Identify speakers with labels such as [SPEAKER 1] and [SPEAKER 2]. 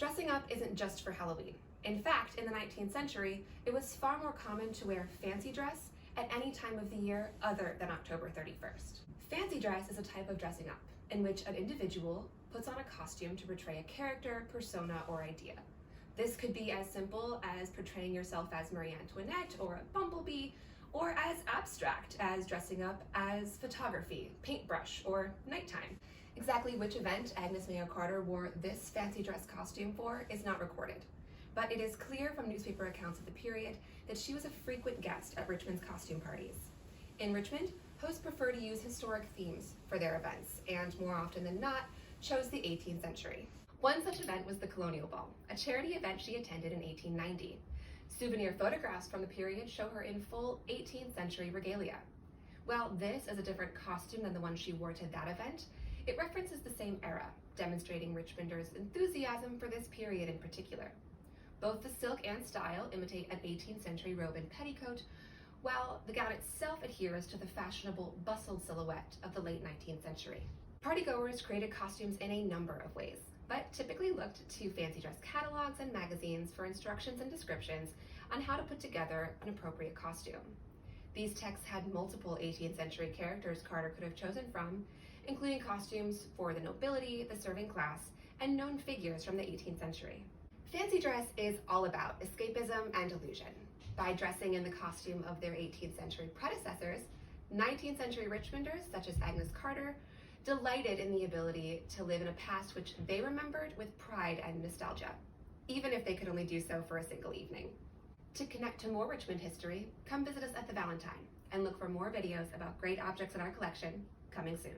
[SPEAKER 1] Dressing up isn't just for Halloween. In fact, in the 19th century, it was far more common to wear fancy dress at any time of the year other than October 31st. Fancy dress is a type of dressing up in which an individual puts on a costume to portray a character, persona, or idea. This could be as simple as portraying yourself as Marie Antoinette or a bumblebee, or as abstract as dressing up as photography, paintbrush, or nighttime. Exactly which event Agnes Mayo Carter wore this fancy dress costume for is not recorded, but it is clear from newspaper accounts of the period that she was a frequent guest at Richmond's costume parties. In Richmond, hosts prefer to use historic themes for their events, and more often than not, chose the 18th century. One such event was the Colonial Ball, a charity event she attended in 1890. Souvenir photographs from the period show her in full 18th century regalia. While this is a different costume than the one she wore to that event, it references the same era, demonstrating Richmonders' enthusiasm for this period in particular. Both the silk and style imitate an 18th century robe and petticoat, while the gown itself adheres to the fashionable bustled silhouette of the late 19th century. Partygoers created costumes in a number of ways, but typically looked to fancy dress catalogs and magazines for instructions and descriptions on how to put together an appropriate costume. These texts had multiple 18th century characters Carter could have chosen from, including costumes for the nobility, the serving class, and known figures from the 18th century. Fancy dress is all about escapism and illusion. By dressing in the costume of their 18th century predecessors, 19th century Richmonders, such as Agnes Carter, delighted in the ability to live in a past which they remembered with pride and nostalgia, even if they could only do so for a single evening. To connect to more Richmond history, come visit us at the Valentine and look for more videos about great objects in our collection coming soon.